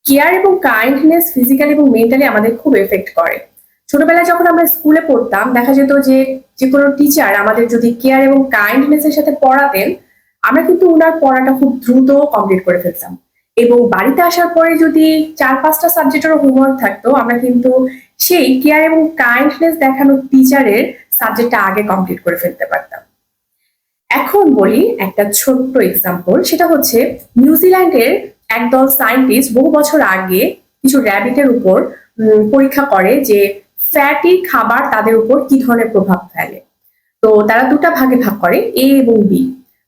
Care এবং kindness physically এবং mentally আমাদের খুব এফেক্ট করে। ছোটবেলায় যখন আমরা স্কুলে পড়তাম দেখা যেত যে যে কোনো টিচার আমাদের যদি কেয়ার এবং কাইন্ডনেস এর সাথে পড়াতেন, আমরা কিন্তু উনার পড়াটা খুব দ্রুত কমপ্লিট করে ফেলতাম। এবং বাড়িতে আসার পরে যদি ৪-৫টা সাবজেক্টেরও হোমওয়ার্ক থাকতো, আমরা কিন্তু সেই কেয়ার এবং কাইন্ডনেস দেখানো টিচারের সাবজেক্টটা আগে কমপ্লিট করে ফেলতে পারতাম। এখন বলি একটা ছোট্ট এক্সাম্পল, সেটা হচ্ছে নিউজিল্যান্ডের একদল সায়েন্টিস্ট বহু বছর আগে কিছু র্যাবিটের উপর পরীক্ষা করে যে ফ্যাটি খাবার তাদের উপর কি ধরনের প্রভাব ফেলে। তো তারা দুটা ভাগে ভাগ করে, এ এবং বি।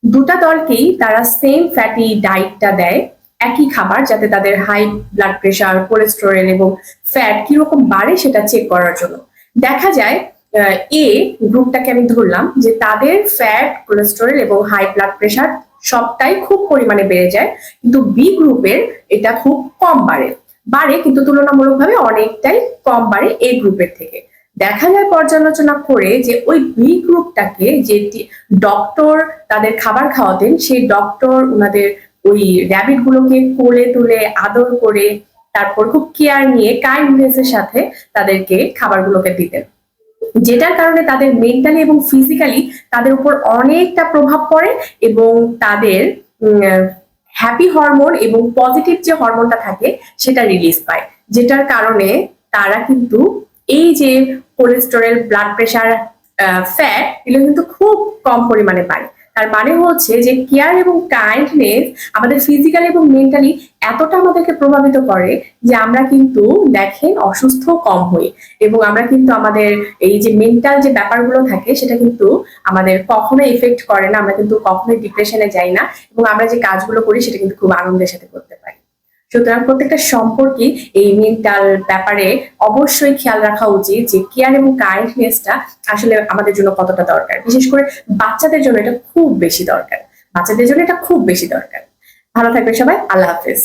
দুটা দলকেই তারা সেম ফ্যাটি ডায়েটটা দেয়, একই খাবার, যাতে তাদের হাই ব্লাড প্রেশার, কোলেস্টেরল এবং ফ্যাট কিরকম বাড়ে সেটা চেক করার জন্য। দেখা যায় এ গ্রুপটাকে আমি ধরলাম যে তাদের ফ্যাট, কোলেস্টেরল এবং হাই ব্লাড প্রেশার সবটাই খুব পরিমাণে বেড়ে যায়, কিন্তু বি গ্রুপের এটা খুব কম বাড়ে কিন্তু তুলনামূলকভাবে অনেকটাই কম বাড়ে এ গ্রুপের থেকে। দেখা যায় পর্যালোচনা করে যে ওই বি গ্রুপটাকে যে ডক্টর তাদের খাবার খাওয়াতেন, সেই ডক্টর ওনাদের ওই র্যাবিট গুলোকে কোলে তুলে আদর করে তারপর খুব কেয়ার নিয়ে কাইন্ডনেস এর সাথে তাদেরকে খাবারগুলোকে দিতেন, যেটার কারণে তাদের মেন্টালি এবং ফিজিক্যালি তাদের উপর অনেকটা প্রভাব পড়ে এবং তাদের হ্যাপি হরমোন এবং পজিটিভ যে হরমোনটা থাকে সেটা রিলিজ পায়, যেটার কারণে তারা কিন্তু এই যে কোলেস্টেরল, ব্লাড প্রেশার, ফ্যাট এগুলো কিন্তু খুব কম পরিমাণে পায়। তার মানে হচ্ছে যে কেয়ার এবং কাইন্ডনেস আমাদের ফিজিক্যালি এবং মেন্টালি এতটা আমাদেরকে প্রভাবিত করে যে আমরা কিন্তু দেখেন অসুস্থ কম হই, এবং আমরা কিন্তু আমাদের এই যে মেন্টাল যে ব্যাপারগুলো থাকে সেটা কিন্তু আমাদের কখনো এফেক্ট করে না, আমরা কিন্তু কখনোই ডিপ্রেশনে যাই না, এবং আমরা যে কাজগুলো করি সেটা কিন্তু খুব আনন্দের সাথে করতে পারি। সুতরাং প্রত্যেকটা সম্পর্কে এই মেন্টাল ব্যাপারে অবশ্যই খেয়াল রাখা উচিত যে কেয়ার এবং কাইন্ডনেসটা আসলে আমাদের জন্য কতটা দরকার। বিশেষ করে বাচ্চাদের জন্য এটা খুব বেশি দরকার। ভালো থাকবে সবাই, আল্লাহ হাফেজ।